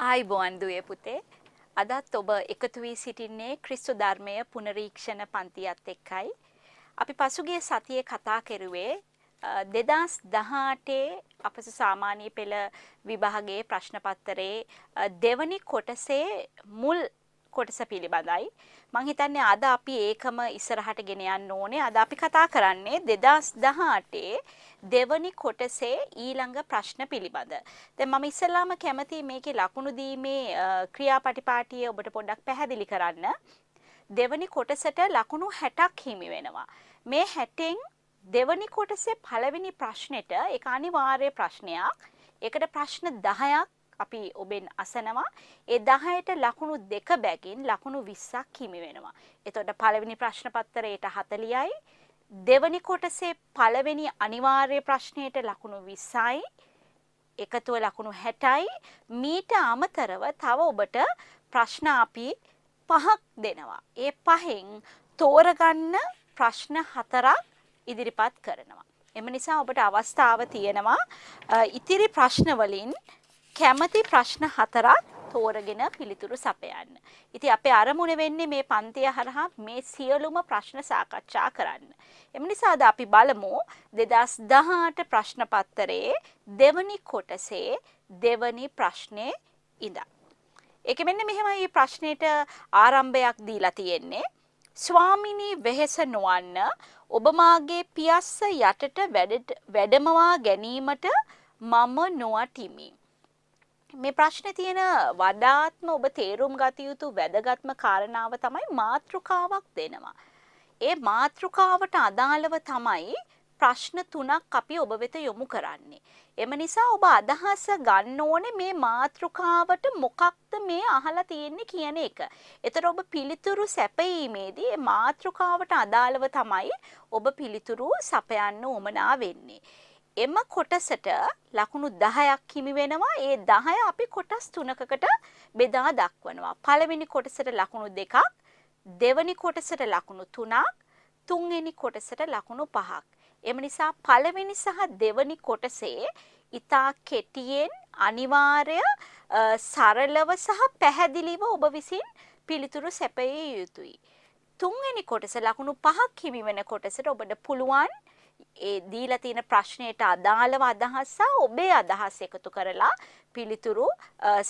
ආයිබෝන් දුවේ පුතේ අදත් ඔබ එකතු වී සිටින්නේ ක්‍රිස්තු ධර්මය පුනරීක්ෂණ පන්තියත් එක්කයි. අපි පසුගිය සතියේ කතා කරුවේ 2018 අපස සාමාන්‍ය පෙළ විභාගයේ ප්‍රශ්න පත්‍රයේ දෙවනි කොටසේ මුල් කොටස පිළිබඳයි. මම හිතන්නේ අද අපි ඒකම ඉස්සරහට ගෙන යන්න ඕනේ. අද අපි කතා කරන්නේ 2018 දෙවනි කොටසේ ඊළඟ ප්‍රශ්න පිළිබඳ. දැන් මම ඉස්සෙල්ලාම කැමති මේකේ ලකුණු දීමේ ක්‍රියාපටිපාටිය ඔබට පොඩ්ඩක් පැහැදිලි කරන්න. දෙවනි කොටසට ලකුණු 60ක් හිමි වෙනවා. මේ 60න් දෙවනි කොටසේ පළවෙනි ප්‍රශ්නෙට ඒක අනිවාර්ය ප්‍රශ්නයක්. ඒකට ප්‍රශ්න 10ක් අපි ඔබෙන් අසනවා. ඒ 10ට ලකුණු 2 බැගින් ලකුණු 20ක් හිමි වෙනවා. එතකොට පළවෙනි ප්‍රශ්න පත්‍රයට 40යි. දෙවනි කොටසේ පළවෙනි අනිවාර්ය ප්‍රශ්නයට ලකුණු 20යි. එකතුව ලකුණු 60යි. මීට අමතරව තව ඔබට ප්‍රශ්න අපි 5ක් දෙනවා. ඒ 5න් තෝරගන්න ප්‍රශ්න 4ක් ඉදිරිපත් කරනවා. එම නිසා ඔබට අවස්ථාව තියෙනවා ඉතිරි ප්‍රශ්න වලින් කැමති ප්‍රශ්න 4ක් තෝරගෙන පිළිතුරු සපයන්න. ඉතින් අපේ අරමුණ වෙන්නේ මේ පන්තිය හරහා මේ සියලුම ප්‍රශ්න සාකච්ඡා කරන්න. එම නිසා අද අපි බලමු 2018 ප්‍රශ්න පත්‍රයේ දෙවනි කොටසේ දෙවනි ප්‍රශ්නේ ඉඳන්. ඒක මෙන්න මෙහෙමයි මේ ප්‍රශ්නෙට ආරම්භයක් දීලා තියෙන්නේ. ස්වාමිනී වෙහෙස නොවන්න ඔබ මාගේ පියස්ස යටට වැඩමවා ගැනීමට මම නොවටිමි. මේ ප්‍රශ්නේ තියෙන වඩාත්ම ඔබ තේරුම් ගත යුතු වැදගත්ම කාරණාව තමයි මාතෘකාවක් දෙනවා. ඒ මාතෘකාවට අදාළව තමයි ප්‍රශ්න 3ක් අපි ඔබ වෙත යොමු කරන්නේ. එම නිසා ඔබ අදහස ගන්න ඕනේ මේ මාතෘකාවට මොකක්ද මේ අහලා තියෙන්නේ කියන එක. ඒතර ඔබ පිළිතුරු සැපයීමේදී මේ මාතෘකාවට අදාළව තමයි ඔබ පිළිතුරු සපයන්න උවමනා වෙන්නේ. එම කොටසට ලකුණු 10ක් හිමි වෙනවා. ඒ 10 අපි කොටස් 3කකට බෙදා දක්වනවා. පළවෙනි කොටසට ලකුණු 2ක්, දෙවෙනි කොටසට ලකුණු 3ක්, තුන්වෙනි කොටසට ලකුණු 5ක්. එම නිසා පළවෙනි සහ දෙවෙනි කොටසේ ඊටා කෙටියෙන් අනිවාර්ය සරලව සහ පැහැදිලිව ඔබ විසින් පිළිතුරු සැපයිය යුතුයි. තුන්වෙනි කොටස ලකුණු 5ක් හිමි වෙන කොටසට ඔබට පුළුවන් ඒ දීලා තියෙන ප්‍රශ්නයට අදාළව අදහස් සහ ඔබේ අදහස් එකතු කරලා පිළිතුරු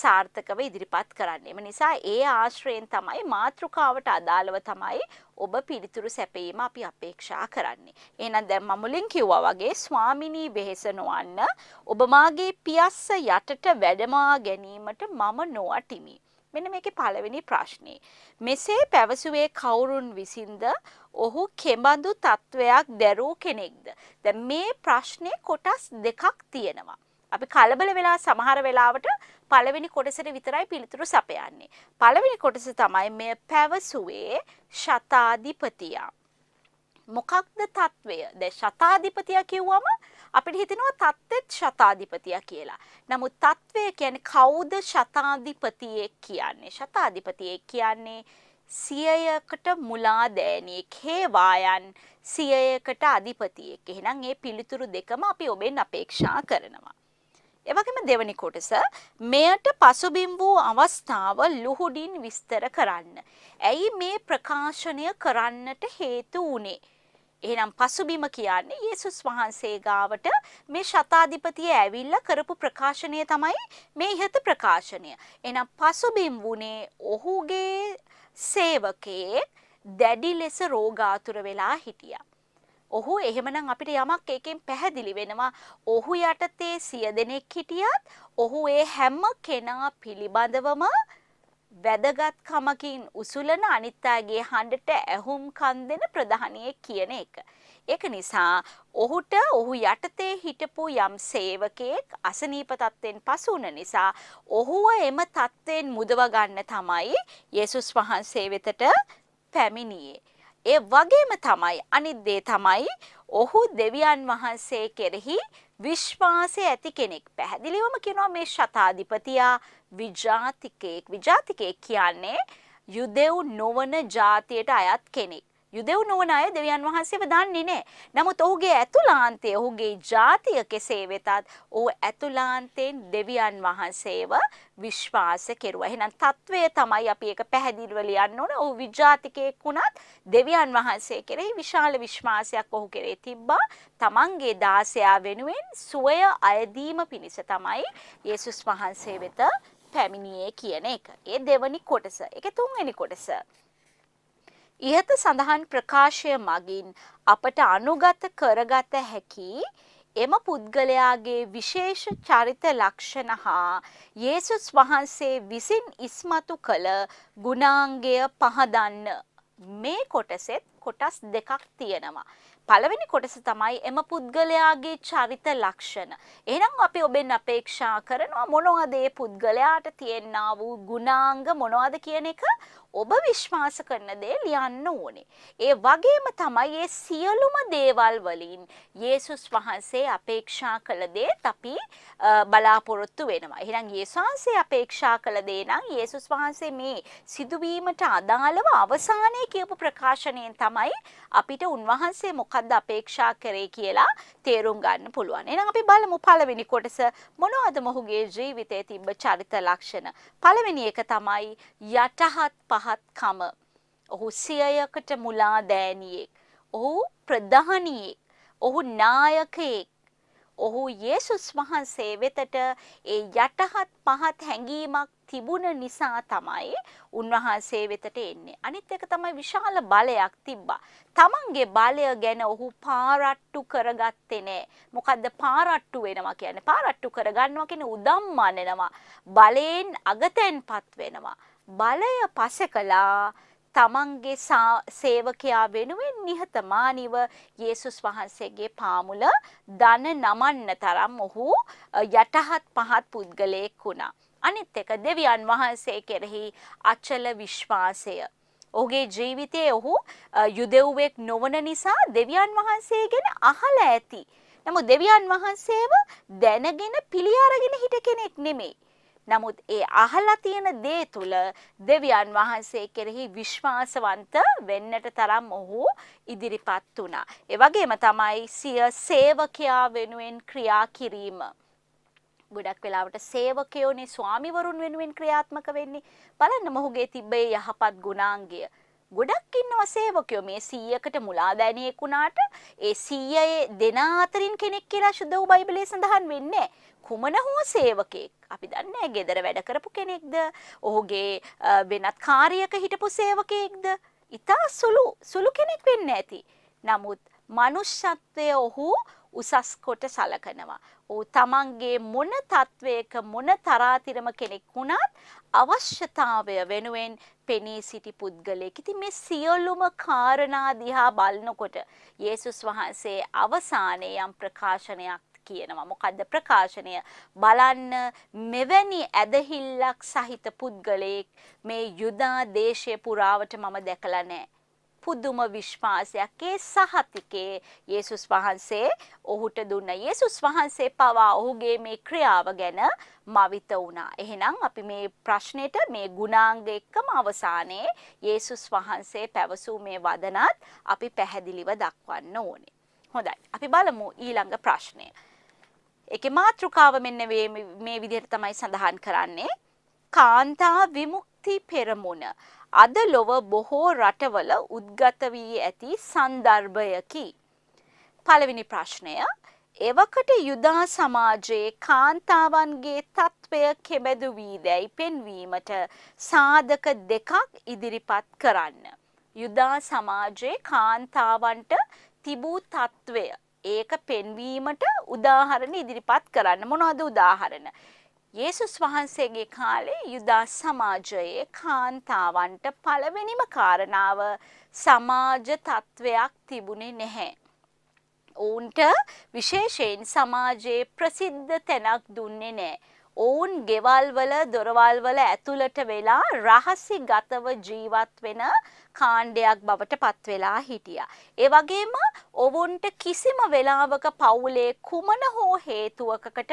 සාර්ථකව ඉදිරිපත් කරන්න. එම නිසා ඒ ආශ්‍රයෙන් තමයි මාතෘකාවට අදාළව තමයි ඔබ පිළිතුරු සැපයීම අපි අපේක්ෂා කරන්නේ. එහෙනම් දැන් මම මුලින් කිව්වා වගේ ස්වාමිනී වෙහෙස නොවන්න ඔබ මාගේ පියස්ස යටට වැඩමවා ගැනීමට මම නොවටිමි. මෙන්න මේකේ පළවෙනි ප්‍රශ්නේ. මෙසේ පැවසුවේ කවුරුන් විසින්ද? ඔහු කෙබඳු තත්වයක් දැරූ කෙනෙක්ද? දැන් මේ ප්‍රශ්නේ කොටස් දෙකක් තියෙනවා. අපි කලබල වෙලා සමහර වෙලාවට පළවෙනි කොටසට විතරයි පිළිතුරු සපයන්නේ. පළවෙනි කොටස තමයි මේ පැවසුවේ ශතාධිපතියා. මොකක්ද තත්වය? දැන් ශතාධිපතියා කිව්වම අපිට හිතෙනවා තත්ත්වෙත් ශතාධිපතියා කියලා. නමුත් තත්වය කියන්නේ කවුද ශතාධිපතියෙක් කියන්නේ? ශතාධිපතියෙක් කියන්නේ සියයකට මුලා දෑනියෙක්, හේවායන් සියයකට අධිපතියෙක්. එහෙනම් මේ පිළිතුරු දෙකම අපි ඔබෙන් අපේක්ෂා කරනවා. ඒ වගේම දෙවෙනි කොටස මෙයට පසුබිම් වූ අවස්ථාව ලුහුඩින් විස්තර කරන්න. ඇයි මේ ප්‍රකාශනය කරන්නට හේතු වුනේ? එහෙනම් පසුබිම කියන්නේ යේසුස් වහන්සේ ගාවට මේ ශතාධිපතිය ඇවිල්ලා කරපු ප්‍රකාශනය තමයි මේ ඉහත ප්‍රකාශනය. එහෙනම් පසුබිම් වුණේ ඔහුගේ සේවකයෙක් දැඩි ලෙස රෝගාතුර වෙලා හිටියා. ඔහු එහෙමනම් අපිට යමක් එකෙන් පැහැදිලි වෙනවා. ඔහු යටතේ 100 දෙනෙක් හිටියත් ඔහු ඒ හැම කෙනා පිළිබඳවම වැදගත්කමකින් උසුලන අනිත් අයගේ හඬට ඇහුම්කන් දෙන ප්‍රධානියෙක් කියන එක. ඒක නිසා ඔහු යටතේ හිටපු යම් සේවකයෙක් අසනීප තත්ත්වෙන් පසු වුණ නිසා ඔහුව එම තත්ත්වෙන් මුදව ගන්න තමයි යේසුස් වහන්සේ වෙතට පැමිණියේ. ඒ වගේම තමයි අනිත් දේ තමයි ඔහු දෙවියන් වහන්සේ කෙරෙහි විශ්වාසය ඇති කෙනෙක්. පැහැදිලිවම කියනවා මේ ශතාධිපතියා විජාතිකයෙක්. විජාතිකයෙක් කියන්නේ යුදෙව් නොවන ජාතියට අයත් කෙනෙක්. යුදෙව් නොවන අය දෙවියන් වහන්සේව දන්නේ නැහැ. නමුත් ඔහුගේ ඇතුළාන්තයේ ඔහුගේ ජාතිය කෙසේ වෙතත් ඔහු ඇතුළාන්තයෙන් දෙවියන් වහන්සේව විශ්වාස කෙරුවා. එහෙනම් తත්වය තමයි අපි ඒක පැහැදිලිව ලියන්න ඕන. ඔහු විජාතිකයෙක් වුණත් දෙවියන් වහන්සේ කෙරෙහි විශාල විශ්වාසයක් ඔහු කෙරෙහි තිබ්බා. තමන්ගේ දාසයා වෙනුවෙන් සුවය අයදීම පිණිස තමයි යේසුස් වහන්සේ වෙත පැමිණියේ කියන එක. ඒ දෙවනි කොටස. ඒකේ තුන්වෙනි කොටස. ඉහත සඳහන් ප්‍රකාශය මගින් අපට අනුගත කරගත හැකි එම පුද්ගලයාගේ විශේෂ චරිත ලක්ෂණ හා යේසුස් වහන්සේ විසින් ඉස්මතු කළ ගුණාංගය පහදන්න. මේ කොටසෙත් කොටස් දෙකක් තියෙනවා. පළවෙනි කොටස තමයි එම පුද්ගලයාගේ චරිත ලක්ෂණ. එහෙනම් අපි ඔබෙන් අපේක්ෂා කරනවා මොනවද මේ පුද්ගලයාට තියෙනා වූ ගුණාංග මොනවද කියන එක ඔබ විශ්වාස කරන දේ ලියන්න ඕනේ. ඒ වගේම තමයි මේ සියලුම දේවල් වලින් යේසුස් වහන්සේ අපේක්ෂා කළ දේත් අපි බලාපොරොත්තු වෙනවා. එහෙනම් යේසුස් වහන්සේ අපේක්ෂා කළ දේ නම් යේසුස් වහන්සේ මේ සිදුවීමට අදාළව අවසානයේ කියපු ප්‍රකාශනයෙන් තමයි අපිට උන්වහන්සේ මොකද්ද අපේක්ෂා කරේ කියලා තේරුම් ගන්න පුළුවන්. එහෙනම් අපි බලමු පළවෙනි කොටස මොනවද මොහුගේ ජීවිතයේ තිබ්බ චරිත ලක්ෂණ. පළවෙනි එක තමයි යටහත් පහත්කම. ඔහු සියයකට මුලා දෑනියෙක්. ඔහු ප්‍රධානියෙක්. ඔහු නායකයෙක්. ඔහු යේසුස් වහන්සේ වෙතට ඒ යටහත් පහත් හැඟීමක් තිබුණ නිසා තමයි උන්වහන්සේ වෙතට එන්නේ. අනිත් එක තමයි විශාල බලයක් තිබ්බා. තමන්ගේ බලය ගැන ඔහු පාරට්ටු කරගත්තේ නෑ. මොකද්ද පාරට්ටු වෙනවා කියන්නේ? පාරට්ටු කරගන්නවා කියන්නේ උදම්මනනවා. බලයෙන් අගතෙන්පත් වෙනවා. බලය පසකලා තමන්ගේ සේවකයා වෙනුවෙන් නිහතමානීව යේසුස් වහන්සේගේ පාමුල දන නමන්න තරම් ඔහු යටහත් පහත් පුද්ගලයෙක් වුණා. අනිත් එක දෙවියන් වහන්සේ කෙරෙහි අචල විශ්වාසය. ඔහුගේ ජීවිතයේ ඔහු යුදෙව්වෙක් නොවන නිසා දෙවියන් වහන්සේ ගැන අහලා ඇති. නමුත් දෙවියන් වහන්සේව දැනගෙන පිළි අරගෙන හිට කෙනෙක් නෙමෙයි. නමුත් ඒ අහලා තියෙන දේ තුල දෙවියන් වහන්සේ කෙරෙහි විශ්වාසවන්ත වෙන්නට තරම් ඔහු ඉදිරිපත් වුණා. ඒ වගේම තමයි සිය සේවකයා වෙනුවෙන් ක්‍රියා කිරීම. ගොඩක් වෙලාවට සේවකයෝනේ ස්වාමිවරුන් වෙනුවෙන් ක්‍රියාත්මක වෙන්නේ. බලන්න මොහුගේ තිබ්බේ යහපත් ගුණාංගය. ගොඩක් ඉන්නවා සේවකයෝ මේ 100කට මුලා දැනියෙක් වුණාට ඒ 100 දෙනා අතරින් කෙනෙක් කියලා සුදු බයිබලයේ සඳහන් වෙන්නේ කුමන හෝ සේවකෙක්. අපි දන්නේ ගෙදර වැඩ කරපු කෙනෙක්ද, ඔහුගේ වෙනත් කාර්යයක හිටපු සේවකයෙක්ද, ඉතා සුළු කෙනෙක් වෙන්න ඇති. නමුත් මනුෂ්‍යත්වය ඔහු උසස් කොට සලකනවා. ඔහු තමන්ගේ මොන තත්වයක මොන තරාතිරම කෙනෙක් වුණත් අවශ්‍යතාවය වෙනුවෙන් පෙනී සිටි පුද්ගලයෙක්. ඉතින් මේ සියලුම කාරණා දිහා බලනකොට යේසුස් වහන්සේ අවසානයේ යම් ප්‍රකාශනයක් කියනවා. මොකද්ද ප්‍රකාශනය? බලන්න මෙවැනි ඇදහිල්ලක් සහිත පුද්ගලයෙක් මේ යුදා දේශය පුරාවට මම දැකලා නැහැ. පුදුම විශ්වාසයක් ඒ සහතිකේ යේසුස් වහන්සේ ඔහුට දුන්න. යේසුස් වහන්සේ පවා ඔහුගේ මේ ක්‍රියාව ගැන මවිත වුණා. එහෙනම් අපි මේ ප්‍රශ්නෙට මේ ගුණාංග එක්කම අවසානයේ යේසුස් වහන්සේ පැවසූ මේ වදනත් අපි පැහැදිලිව දක්වන්න ඕනේ. හොඳයි. අපි බලමු ඊළඟ ප්‍රශ්නය. ඒකේ මාතෘකාව මෙන්න මේ විදිහට තමයි සඳහන් කරන්නේ. කාන්තා විමුක්ති පෙරමුණ අද ලොව බොහෝ රටවල උද්ගත වී ඇති සන්දර්භයකි. පළවෙනි ප්‍රශ්නය. එවකට යුදා සමාජයේ කාන්තාවන්ගේ තත්වය කෙබඳු වීදැයි පෙන්වීමට සාධක දෙකක් ඉදිරිපත් කරන්න. යුදා සමාජයේ කාන්තාවන්ට තිබූ තත්වය ඒක පෙන්වීමට උදාහරණ ඉදිරිපත් කරන්න. මොනවද උදාහරණ? යේසුස් වහන්සේගේ කාලේ යුදා සමාජයේ කාන්තාවන්ට පළවෙනිම කාරණාව සමාජ තත්වයක් තිබුණේ නැහැ. ඔවුන්ට විශේෂයෙන් සමාජයේ ප්‍රසිද්ධ තැනක් දුන්නේ නැහැ. ඔවුන් ගෙවල් වල දොරවල් වල ඇතුළට වෙලා රහසිගතව ජීවත් වෙන කාණ්ඩයක් බවට පත් වෙලා හිටියා. ඒ වගේම ඔවුන්ට කිසිම වෙලාවක පවුලේ කුමන හෝ හේතුවකට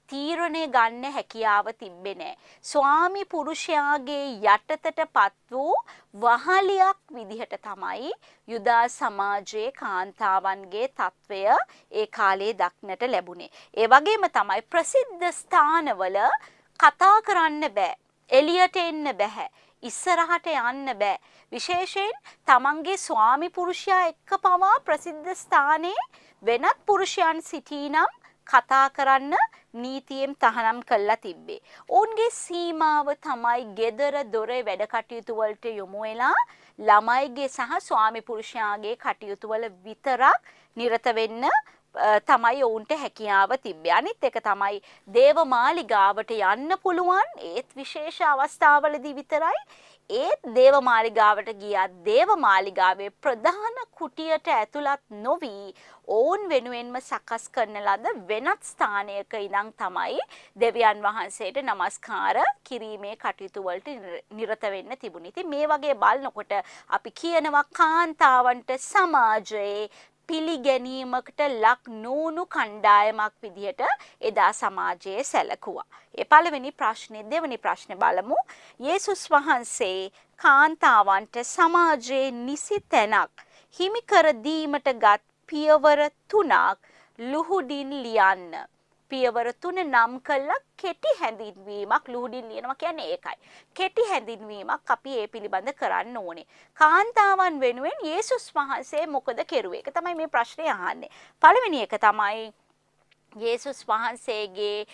තීරණය ගන්න හැකියාව තිබ්බේ නැහැ. ස්වාමි පුරුෂයාගේ යටතටපත් වූ වහලියක් විදිහට තමයි යුදා සමාජයේ කාන්තාවන්ගේ තත්වය ඒ කාලේ දක්නට ලැබුණේ. ඒ වගේම තමයි ප්‍රසිද්ධ ස්ථානවල කතා කරන්න බෑ. එළියට එන්න බෑ. ඉස්සරහට යන්න බෑ. විශේෂයෙන් තමන්ගේ ස්වාමි පුරුෂයා එක්ක පවා ප්‍රසිද්ධ ස්ථානයේ වෙනත් පුරුෂයන් සිටීනම් කතා කරන්න නීතියෙන් තහනම් කළා තිබ්බේ. ඔවුන්ගේ සීමාව තමයි ගෙදර දොරේ වැඩ කටයුතු වලට යොමු වෙලා ළමයිගේ සහ ස්වාමි පුරුෂයාගේ කටයුතු වල විතරක් නිරත වෙන්න තමයි ඔවුන්ට හැකියාව තිබ්බේ. අනිත් එක තමයි දේවමාලිගාවට යන්න පුළුවන් ඒත් විශේෂ අවස්ථාවලදී විතරයි. ඒත් දේවමාලිගාවට ගියා දේවමාලිගාවේ ප්‍රධාන කුටියට ඇතුළත් නොවි ඔවුන් වෙනුවෙන්ම සකස් කරන ලද වෙනත් ස්ථානයක ඉඳන් තමයි දෙවියන් වහන්සේට නමස්කාර කිරීමේ කටයුතු වලට නිරත වෙන්න තිබුණේ. ඉතින් මේ වගේ බලනකොට අපි කියනවා කාන්තාවන්ට සමාජයේ පිළිගැනීමකට ලක් නොවුණු කණ්ඩායමක් විදිහට එදා සමාජයේ සැලකුවා. ඒ පළවෙනි ප්‍රශ්නේ දෙවෙනි ප්‍රශ්නේ බලමු. යේසුස් වහන්සේ කාන්තාවන්ට සමාජයේ නිසි තැනක් හිමි කර දීමට ගත් පියවර 3ක් ලුහුඩින් ලියන්න. පියවර 3 නම් කළා කෙටි හැඳින්වීමක් ලුහුඩින් ලියනවා කියන්නේ ඒකයි. කෙටි හැඳින්වීමක් අපි ඒ පිළිබඳ කරන්න ඕනේ. කාන්තාවන් වෙනුවෙන් යේසුස් වහන්සේ මොකද කෙරුවේ? ඒක තමයි මේ ප්‍රශ්නේ අහන්නේ. පළවෙනි එක තමයි යේසුස් වහන්සේගේ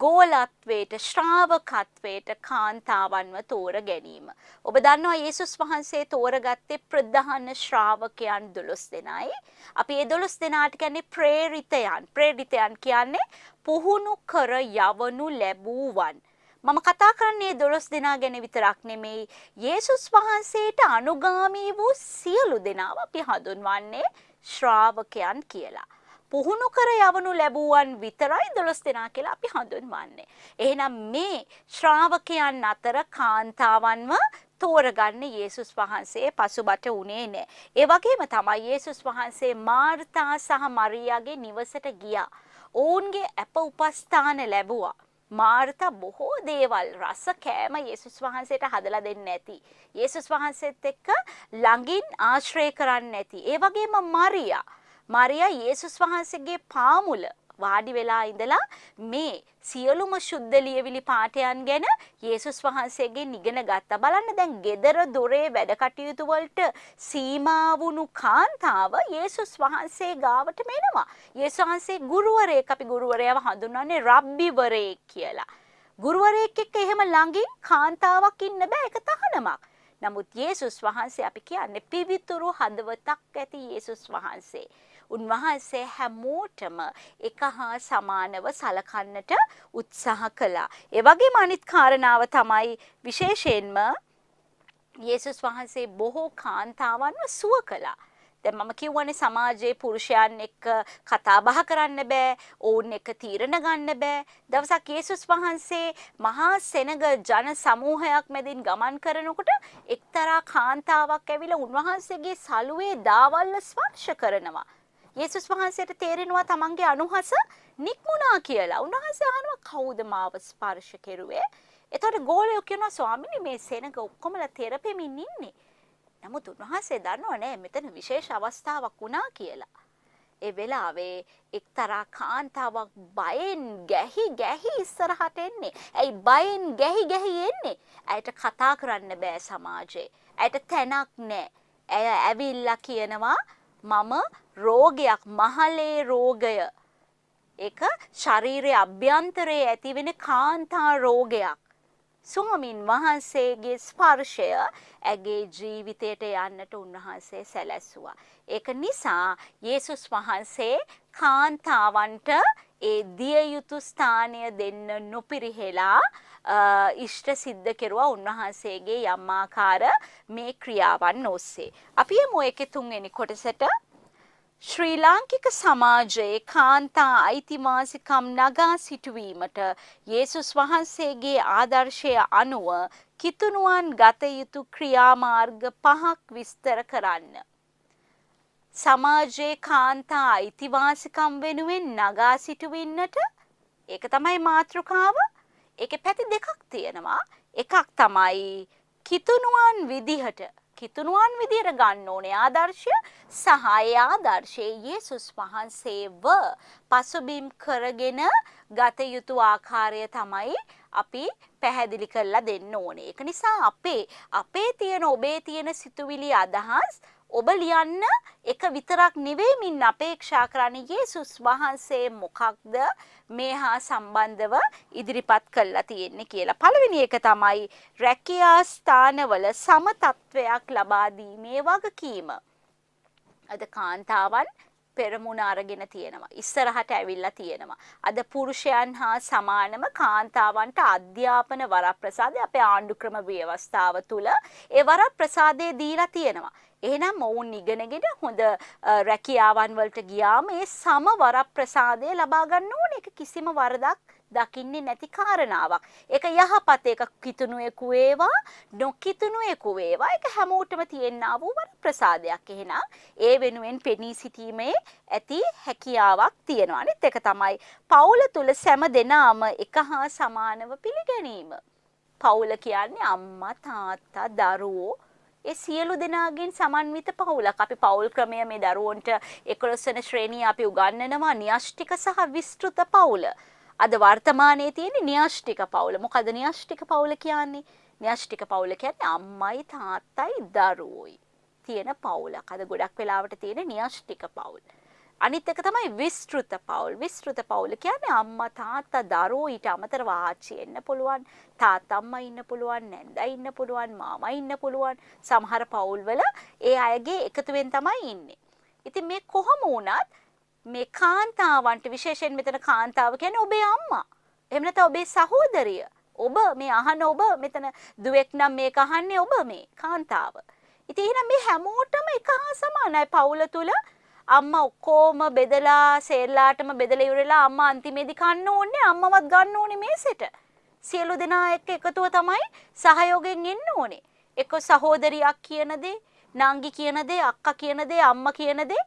ගෝලත්වයට ශ්‍රාවකත්වයට කාන්තාවන්ව තෝර ගැනීම. ඔබ දන්නවා යේසුස් වහන්සේ තෝරගත්තේ ප්‍රධාන ශ්‍රාවකයන් 12 දෙනයි. අපි ඒ 12 දෙනාට කියන්නේ ප්‍රේරිතයන්. ප්‍රේරිතයන් කියන්නේ පුහුණු කර යවනු ලැබූවන්. මම කතා කරන්නේ 12 දෙනා ගැන විතරක් නෙමෙයි. යේසුස් වහන්සේට අනුගාමී වූ සියලු දෙනාව අපි හඳුන්වන්නේ ශ්‍රාවකයන් කියලා. පුහුණු කර යවනු ලැබුවන් විතරයි 12 දෙනා කියලා අපි හඳුන්වන්නේ. එහෙනම් මේ ශ්‍රාවකයන් අතර කාන්තාවන්ව තෝරගන්න යේසුස් වහන්සේ පසුබට උනේ නැහැ. ඒ වගේම තමයි යේසුස් වහන්සේ මාර්තා සහ මරියාගේ නිවසට ගියා. ඔවුන්ගේ අප උපස්ථාන ලැබුවා. මාර්තා බොහෝ දේවල් රස කෑම යේසුස් වහන්සේට හදලා දෙන්නේ නැති. යේසුස් වහන්සේත් එක්ක ළඟින් ආශ්‍රය කරන්නේ නැති. ඒ වගේම මරියා යේසුස් වහන්සේගේ පාමුල වාඩි වෙලා ඉඳලා මේ සියලුම සුද්ධ ලියවිලි පාඨයන් ගැන යේසුස් වහන්සේගෙන් ඉගෙන ගත්තා. බලන්න දැන් gedara දොරේ වැඩ කටයුතු වලට සීමා වුණු කාන්තාව යේසුස් වහන්සේ ගාවට මෙනවා. යේසුස් වහන්සේ ගුරුවරයෙක්, අපි ගුරුවරයව හඳුන්වන්නේ රබ්බිවරයෙක් කියලා. ගුරුවරයෙක් එක්ක එහෙම ළඟින් කාන්තාවක් ඉන්න බෑ, ඒක තහනමක්. නමුත් යේසුස් වහන්සේ අපි කියන්නේ පිවිතුරු හදවතක් ඇති යේසුස් වහන්සේ. උන්වහන්සේ හැමෝටම එක හා සමානව සලකන්නට උත්සාහ කළා. ඒ වගේම අනිත් කාරණාව තමයි විශේෂයෙන්ම යේසුස් වහන්සේ බොහෝ කාන්තාවන්ව සුව කළා. දැන් මම කියවනේ සමාජයේ පුරුෂයන් එක්ක කතා බහ කරන්න බෑ, ඔවුන් එක්ක තීරණ ගන්න බෑ. දවසක් යේසුස් වහන්සේ මහා සෙනග ජන සමූහයක් මැදින් ගමන් කරනකොට එක්තරා කාන්තාවක් ඇවිල්ලා උන්වහන්සේගේ සලුවේ දාවල්ල ස්පර්ශ කරනවා. යේසුස් වහන්සේට තේරෙනවා තමන්ගේ අනුහස නික්මුණා කියලා. උන්වහන්සේ අහනවා කවුද මාව ස්පර්ශ කෙරුවේ? එතකොට ගෝලයෝ කියනවා ස්වාමීනි මේ සෙනග ඔක්කොමලා තෙරපෙමින් ඉන්නේ. නමුත් උන්වහන්සේ දන්නව නෑ මෙතන විශේෂ අවස්ථාවක් වුණා කියලා. ඒ වෙලාවේ එක්තරා කාන්තාවක් බයෙන් ගැහි ඉස්සරහට එන්නේ. ඇයි බයෙන් ගැහි එන්නේ? ඇයට කතා කරන්න බෑ සමාජේ. ඇයට තැනක් නෑ. ඇය ඇවිල්ලා කියනවා මම රෝගයක්, මහලේ රෝගය. ඒක ශරීරයේ අභ්‍යන්තරයේ ඇතිවෙන කාන්තා රෝගයක්. ස්වාමීන් වහන්සේගේ ස්පර්ශය ඇගේ ජීවිතයට යන්නට උන්වහන්සේ සැලැස්සුවා. ඒක නිසා යේසුස් වහන්සේ කාන්තාවන්ට ඒ දිය යුතු ස්ථානය දෙන්න නොපිරිහෙලා ඉෂ්ට සිද්ධ කෙරුවා උන්වහන්සේගේ යම් ආකාර මේ ක්‍රියාවන් ඔස්සේ. අපි යමු ඒකේ තුන්වෙනි කොටසට. ශ්‍රී ලාංකික සමාජයේ කාන්තා අයිතිවාසිකම් නගා සිටුවීමට යේසුස් වහන්සේගේ ආදර්ශය අනුව කිතුණුවන් ගත යුතු ක්‍රියාමාර්ග 5ක් විස්තර කරන්න. සමාජයේ කාන්තා අයිතිවාසිකම් වෙනුවෙන් නගා සිටුවින්නට ඒක තමයි මාතෘකාව. ඒකේ පැති දෙකක් තියෙනවා. එකක් තමයි කිතුණුවන් විදිහට ගන්න ඕනේ ආදර්ශය සහ ඒ ආදර්ශයේ යේසුස් වහන්සේව පසුබිම් කරගෙන ගත යුතු ආකාරය තමයි අපි පැහැදිලි කරලා දෙන්න ඕනේ. ඒක නිසා අපේ තියෙන ඔබේ තියෙන සිතුවිලි අදහස් ඔබ ලියන්න එක විතරක් නෙවෙයි මින් අපේක්ෂා කරන්නේ යේසුස් වහන්සේ මොකක්ද මේ හා සම්බන්ධව ඉදිරිපත් කළා තියෙන්නේ කියලා. පළවෙනි එක තමයි රැකියා ස්ථානවල සම තත්වයක් ලබා දීමේ වගකීම. අද කාන්තාවන් පෙරමුණ අරගෙන තියෙනවා. ඉස්සරහට ඇවිල්ලා තියෙනවා. අද පුරුෂයන් හා සමානම කාන්තාවන්ට අධ්‍යාපන වරප්‍රසාදය අපේ ආණ්ඩුක්‍රම ව්‍යවස්ථාව තුළ ඒ වරප්‍රසාදය දීලා තියෙනවා. එහෙනම් ඔවුන් ඉගෙනගෙන හොඳ රැකියාවන් වලට ගියාම ඒ සම වරප්‍රසාදය ලබා ගන්න ඕනේ. ඒක කිසිම වරදක් දකින්නේ නැති කාරණාවක්. ඒක යහපත්, ඒක කිතුණුවෙකු වේවා නොකිතුණුවෙකු වේවා, ඒක හැමෝටම තියෙනා වූ වරප්‍රසාදයක්. එහෙනම් ඒ වෙනුවෙන් පෙනී සිටීමේ ඇති හැකියාවක් තියෙනවා. අනිත් එක තමයි පවුල තුල සෑම දෙනාම එක හා සමානව පිළිගැනීම. පවුල කියන්නේ අම්මා, තාත්තා, දරුවෝ, ඒ සියලු දෙනාගෙන් සමන්විත පවුලක්. අපි පවුල් ක්‍රමය මේ දරුවන්ට 11 වෙනි ශ්‍රේණිය අපි උගන්වනවා න්‍යෂ්ටික සහ විස්තෘත පවුල. අද වර්තමානයේ තියෙන න්‍යෂ්ටික පවුල. මොකද න්‍යෂ්ටික පවුල කියන්නේ? න්‍යෂ්ටික පවුල කියන්නේ අම්මයි තාත්තයි දරුවෝයි තියෙන පවුලක්. අද ගොඩක් වෙලාවට තියෙන න්‍යෂ්ටික පවුල්. අනිත් එක තමයි විස්තෘත පවුල්. විස්තෘත පවුල කියන්නේ අම්මා තාත්තා දරුවෝ ඊට අමතරව ආච්චි එන්න පුළුවන්, තාත්තම්මා ඉන්න පුළුවන්, නැන්දා ඉන්න පුළුවන්, මාමා ඉන්න පුළුවන්. සමහර පවුල්වල ඒ අයගේ එකතුවෙන් තමයි ඉන්නේ. ඉතින් මේ කොහොම වුණත් මේ කාන්තාවන්ට, විශේෂයෙන් මෙතන කාන්තාව කියන්නේ ඔබේ අම්මා. එහෙම නැත්නම් ඔබේ සහෝදරිය. ඔබ මේ අහන ඔබ මෙතන දුවෙක් නම් මේක අහන්නේ ඔබ මේ කාන්තාව. ඉතින් එහෙනම් මේ හැමෝටම එක හා සමානයි පවුල තුල. අම්මා ඔක්කොම බෙදලා සේරලාටම බෙදලා ඉවරලා අම්මා අන්තිමේදී කන්න ඕනේ, අම්මවත් ගන්න ඕනේ මේසෙට. සියලු දෙනා එක්ක එකතුව තමයි සහයෝගයෙන් ඉන්න ඕනේ. එක්ක සහෝදරියක් කියන දේ, නංගි කියන දේ, අක්කා කියන දේ, අම්මා කියන දේ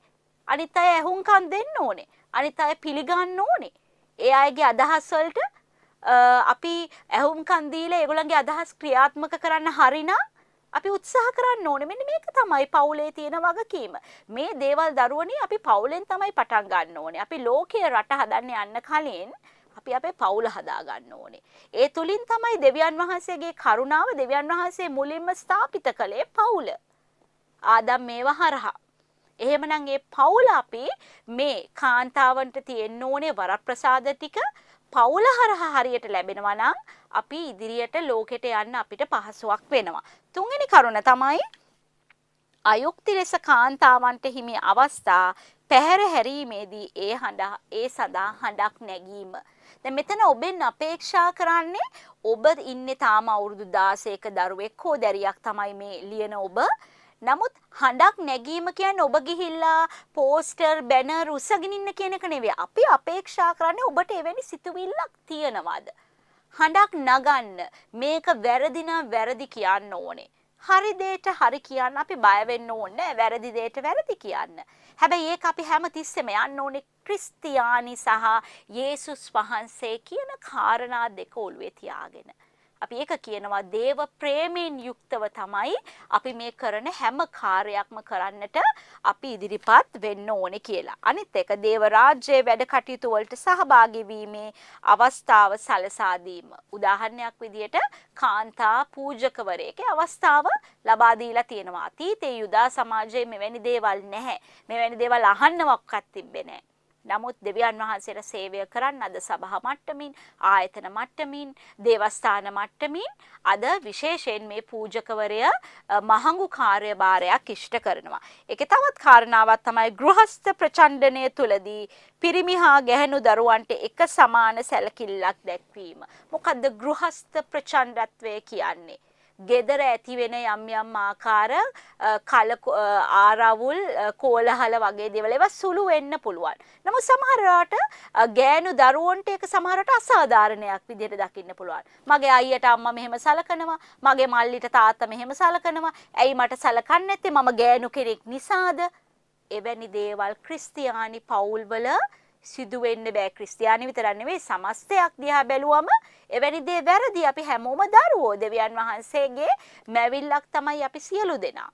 අනිත් අය ඇහුම්කන් දෙන්න ඕනේ. අනිත් අය පිළිගන්න ඕනේ. ඒ අයගේ අදහස් වලට අපි ඇහුම්කන් දීලා ඒගොල්ලන්ගේ අදහස් ක්‍රියාත්මක කරන්න හරිනම් අපි උත්සාහ කරන්න ඕනේ. මෙන්න මේක තමයි පවුලේ තියෙන වගකීම. මේ දේවල් දරුවනේ අපි පවුලෙන් තමයි පටන් ගන්න ඕනේ. අපි ලෝකයේ රට හදන්න යන්න කලින් අපි අපේ පවුල හදා ගන්න ඕනේ. ඒ තුලින් තමයි දෙවියන් වහන්සේගේ කරුණාව, දෙවියන් වහන්සේ මුලින්ම ස්ථාපිත කළේ පවුල. ආදම් මේව හරහා. එහෙමනම් ඒ පවුල අපි මේ කාන්තාවන්ට තියෙන්න ඕනේ වරප්‍රසාද ටික පවුල හරහා හරියට ලැබෙනවා නම් අපි ඉදිරියට ලෝකෙට යන්න අපිට පහසුවක් වෙනවා. තුන්වෙනි කරුණ තමයි අයුක්ති ලෙස කාන්තාවන්ට හිමි අවස්ථා පැහැර හැරීමේදී ඒ සඳහා හඬක් නැගීම. දැන් මෙතන ඔබෙන් අපේක්ෂා කරන්නේ ඔබ ඉන්නේ තාම අවුරුදු 16ක දරුවෙක් හෝ දැරියක් තමයි මේ ලියන ඔබ. නමුත් හඬක් නැගීම කියන්නේ ඔබ ගිහිල්ලා පෝස්ටර් බැනර් උස්සගෙන ඉන්න කියන එක නෙවෙයි. අපි අපේක්ෂා කරන්නේ ඔබට එවැනි සිතුවිල්ලක් තියනවාද? හඬක් නගන්න, මේක වැරදි නම් වැරදි කියන්න ඕනේ. හරි දෙයට හරි කියන්න අපි බය වෙන්න ඕනේ. වැරදි දෙයට වැරදි කියන්න. හැබැයි ඒක අපි හැමතිස්සෙම යන්න ඕනේ ක්‍රිස්තියානි සහ යේසුස් වහන්සේ කියන කාරණා දෙක ඔළුවේ තියාගෙන. අපි ඒක කියනවා දේව ප්‍රේමයෙන් යුක්තව තමයි අපි මේ කරන හැම කාර්යයක්ම කරන්නට අපි ඉදිරිපත් වෙන්න ඕනේ කියලා. අනිත් එක දේව රාජ්‍යයේ වැඩ කටයුතු වලට සහභාගී වීමේ අවස්ථාව සලසා දීම. උදාහරණයක් විදියට කාන්තා පූජකවරයෙක්ගේ අවස්ථාව ලබා දීලා තියෙනවා. අතීතයේ යුදා සමාජයේ මෙවැනි දේවල් නැහැ. මෙවැනි දේවල් අහන්නවක්වත් තිබ්බේ නැහැ. නමුත් දෙවියන් වහන්සේට සේවය කරන්න අද සභා මට්ටමින්, ආයතන මට්ටමින්, දේවස්ථාන මට්ටමින් අද විශේෂයෙන් මේ පූජකවරය මහඟු කාර්යභාරයක් ඉෂ්ට කරනවා. ඒකේ තවත් කාරණාවක් තමයි ගෘහස්ත ප්‍රචණ්ඩනය තුලදී පිරිමි හා ගැහැණු දරුවන්ට එක සමාන සැලකිල්ලක් දැක්වීම. මොකද්ද ගෘහස්ත ප්‍රචණ්ඩත්වය කියන්නේ? ගෙදර ඇති වෙන යම් ආකාර ආරවුල් කෝලහල වගේ දේවල් ඒවා සුළු වෙන්න පුළුවන්. නමුත් සමහරවට ගෑනු දරුවන්ට ඒක සමහරවට අසාධාරණයක් විදිහට දකින්න පුළුවන්. මගේ අයියට අම්මා මෙහෙම සලකනවා, මගේ මල්ලිට තාත්තා මෙහෙම සලකනවා. ඇයි මට සලකන්නේ නැත්තේ? මම ගෑනු කෙනෙක් නිසාද? එවැනි දේවල් ක්‍රිස්තියානි පවුල්වල සිදු වෙන්න බෑ. ක්‍රිස්තියානි විතරක් නෙවෙයි සමස්තයක් දිහා බැලුවම එවැනි දේ වැරදි. අපි හැමෝම දරුවෝ. දෙවියන් වහන්සේගේ මැවිල්ලක් තමයි අපි සියලු දෙනා.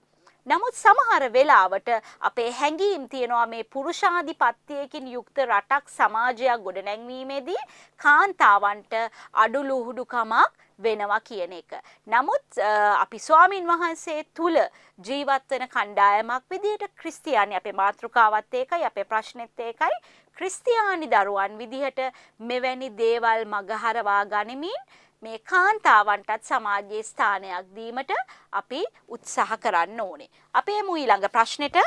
නමුත් සමහර වෙලාවට අපේ හැඟීම් තියනවා මේ පුරුෂාධිපත්‍යයකින් යුක්ත රටක් සමාජයක් ගොඩනැංවීමේදී කාන්තාවන්ට අඩුලුහුඩුකමක් වෙනවා කියන එක. නමුත් අපි ස්වාමින් වහන්සේ තුල ජීවත් වෙන කණ්ඩායමක් විදිහට ක්‍රිස්තියානි අපේ මාතෘකාවත් ඒකයි අපේ ප්‍රශ්නෙත් ඒකයි ක්‍රිස්තියානි දරුවන් විදිහට මෙවැනි දේවල් මගහරවා ගනිමින් මේ කාන්තාවන්ටත් සමාජයේ ස්ථානයක් දීමට අපි උත්සාහ කරන්න ඕනේ. අපි එමු ඊළඟ ප්‍රශ්නෙට.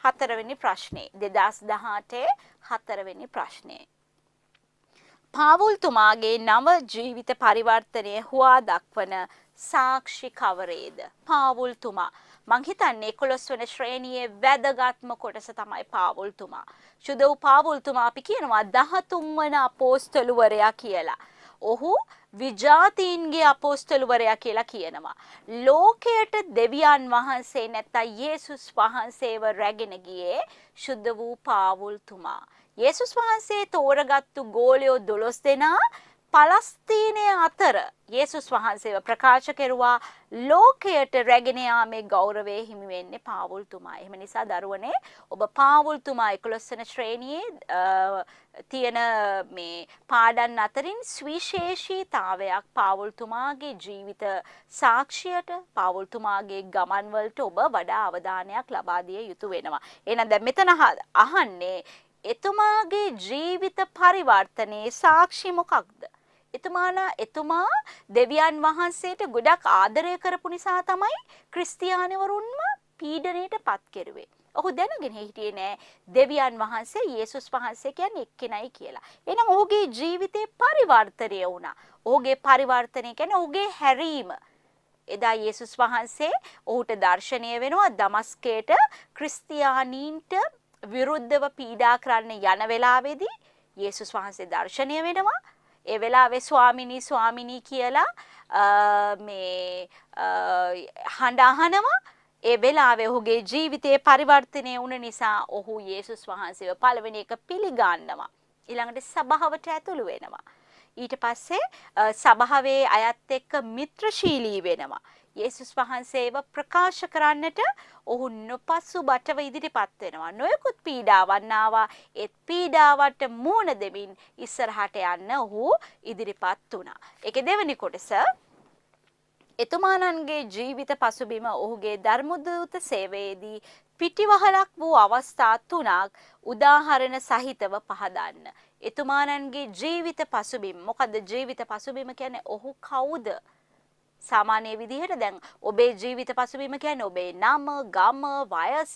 4 වෙනි ප්‍රශ්නේ 2018 4 වෙනි ප්‍රශ්නේ. පාවුල්තුමාගේ නව ජීවිත පරිවර්තනය හුවා දක්වන සාක්ෂි කවරේද? පාවුල්තුමා මං හිතන්නේ 11 වෙනි ශ්‍රේණියේ වැදගත්ම කොටස තමයි පාවුල්තුමා. සුදු පාවුල්තුමා අපි කියනවා 13 වන අපෝස්තලවරයා කියලා. ඔහු විජාතීන්ගේ අපෝස්තලවරයා කියලා කියනවා. ලෝකයට දෙවියන් වහන්සේ නැත්නම් යේසුස් වහන්සේව රැගෙන ගියේ සුද්ධ වූ පාවුල්තුමා. යේසුස් වහන්සේ තෝරගත්තු ගෝලයෝ 12 දෙනා පලස්තීනය අතර යේසුස් වහන්සේව ප්‍රකාශ කෙරුවා ලෝකයට රැගෙන යාමේ ගෞරවය හිමි වෙන්නේ පාවුල්තුමා. එහෙම නිසා දරුවනේ ඔබ පාවුල්තුමා 11 වෙනි ශ්‍රේණියේ තියෙන මේ පාඩම් අතරින් සුවිශේෂීතාවයක් පාවුල්තුමාගේ ජීවිත සාක්ෂියට පාවුල්තුමාගේ ගමන් වලට ඔබ වඩා අවධානයක් ලබා දිය යුතු වෙනවා. එහෙනම් දැන් මෙතන අහන්නේ එතුමාගේ ජීවිත පරිවර්තනයේ සාක්ෂි මොකක්ද? එතුමා දෙවියන් වහන්සේට ගොඩක් ආදරය කරපු නිසා තමයි ක්‍රිස්තියානිවරුන්ම පීඩණයට පත් කෙරුවේ. ඔහු දැනගෙන හිටියේ නෑ දෙවියන් වහන්සේ යේසුස් වහන්සේ කියන්නේ එක්කෙනයි කියලා. එහෙනම් ඔහුගේ ජීවිතේ පරිවර්තනය වුණා. ඔහුගේ පරිවර්තනය කියන්නේ ඔහුගේ හැරීම. එදා යේසුස් වහන්සේ ඔහුට දර්ශනය වෙනවා දමස්කයට ක්‍රිස්තියානීන්ට විරුද්ධව පීඩා කරන්න යන වෙලාවේදී යේසුස් වහන්සේ දර්ශනය වෙනවා. ඒ වෙලාවේ ස්වාමිනී කියලා මේ හඬ අහනවා. ඒ වෙලාවේ ඔහුගේ ජීවිතයේ පරිවර්තනය වුණ නිසා ඔහු යේසුස් වහන්සේව පළවෙනි එක පිළිගන්නවා. ඊළඟට සභාවට ඇතුළු වෙනවා. ඊට පස්සේ සභාවේ අයත් එක්ක මිත්‍රශීලී වෙනවා. යේසුස් වහන්සේව ප්‍රකාශ කරන්නට ඔහු නොපසුබටව ඉදිරිපත් වෙනවා. නොයෙකුත් පීඩාවන් ආවා. ඒ පීඩාවට මුහුණ දෙමින් ඉස්සරහට යන්න ඔහු ඉදිරිපත් වුණා. ඒකේ දෙවෙනි කොටස එතුමාණන්ගේ ජීවිත පසුබිම ඔහුගේ ධර්මදූත සේවයේදී පිටිවහලක් වූ අවස්ථා 3ක් උදාහරණ සහිතව පහදන්න. එතුමාණන්ගේ ජීවිත පසුබිම මොකද්ද? ජීවිත පසුබිම කියන්නේ ඔහු කවුද? සාමාන්‍ය විදිහට දැන් ඔබේ ජීවිත පසුබිම කියන්නේ ඔබේ නම, ගම, වයස,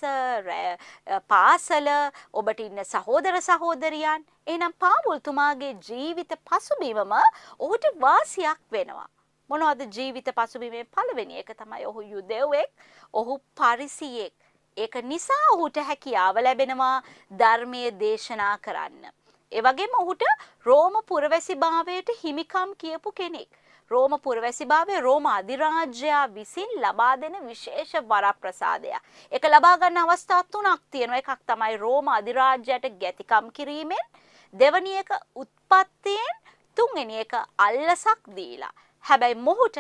පාසල, ඔබට ඉන්න සහෝදර සහෝදරියන්. එහෙනම් පාවුල්තුමාගේ ජීවිත පසුබිමම ඔහුට වාසියක් වෙනවා. මොනවද ජීවිත පසුබිමේ පළවෙනි එක තමයි ඔහු යුදෙව්වෙක්, ඔහු පරිසියෙක්. ඒක නිසා ඔහුට හැකියාව ලැබෙනවා ධර්මයේ දේශනා කරන්න. ඒ වගේම ඔහුට රෝම පුරවැසිභාවයට හිමිකම් කියපු කෙනෙක්. රෝම පුරවැසිභාවය රෝම අධිරාජ්‍යයා විසින් ලබා දෙන විශේෂ වරප්‍රසාදයක්. ඒක ලබා ගන්න අවස්ථා 3ක් තියෙනවා. එකක් තමයි රෝම අධිරාජ්‍යයට ගැතිකම් කිරීමෙන්, දෙවෙනි එක උත්පත්තියෙන්, තුන්වෙනි එක අල්ලසක් දීලා. හැබැයි මොහුට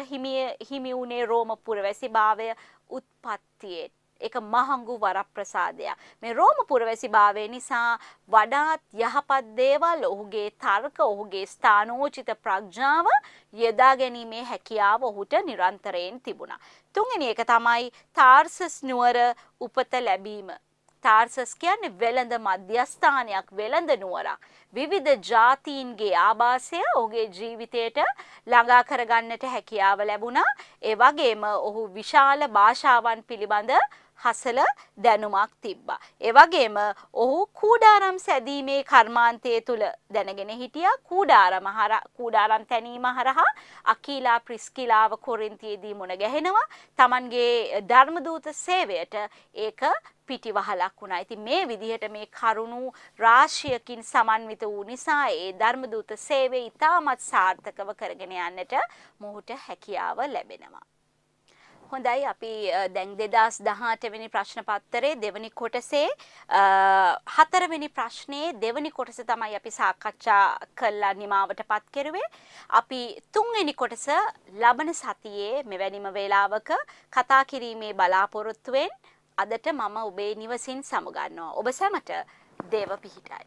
හිමි වුණේ රෝම පුරවැසිභාවය උත්පත්තියෙන්. ඒක මහඟු වරප්‍රසාදයක්. මේ රෝම පුරවැසිභාවය නිසා වඩාත් යහපත් දේවල් ඔහුගේ තර්ක, ඔහුගේ ස්ථානෝචිත ප්‍රඥාව යොදා ගැනීමේ හැකියාව ඔහුට නිරන්තරයෙන් තිබුණා. තුන්වෙනි එක තමයි තාර්සස් නුවර උපත ලැබීම. තාර්සස් කියන්නේ වෙළඳ මධ්‍යස්ථානයක්, වෙළඳ නුවරක්. විවිධ ජාතීන්ගේ ආభాසය ඔහුගේ ජීවිතයට ළඟා කරගන්නට හැකියාව ලැබුණා. ඒ වගේම ඔහු විශාල භාෂාවන් පිළිබඳ හසල දැනුමක් තිබ්බා. ඒ වගේම ඔහු කූඩාරම් සැදීමේ කර්මාන්තය තුල දැනගෙන හිටියා. කූඩාරම් තැනීම හරහා අකීලා ප්‍රිස්කිලාව කොරින්තියේදී මුණ ගැහෙනවා. Tamanගේ ධර්මදූත සේවයට ඒක පිටිවහලක් වුණා. ඉතින් මේ විදිහට මේ කරුණු රාශියකින් සමන්විත වූ නිසා ඒ ධර්මදූත සේවය ඉතාමත් සාර්ථකව කරගෙන යන්නට මොහුට හැකියාව ලැබෙනවා. හොඳයි අපි දැන් 2018 වෙනි ප්‍රශ්න පත්තරේ දෙවනි කොටසේ 4 වෙනි ප්‍රශ්නයේ දෙවනි කොටස තමයි අපි සාකච්ඡා කළා නිමාවටපත් කෙරුවේ. අපි 3 වෙනි කොටස ලබන සතියේ මෙවැනිම වේලාවක කතා කිරීමේ බලාපොරොත්තුවෙන් අදට මම ඔබේ නිවසින් සමුගන්නවා. ඔබ සැමට දේව පිහිටයි.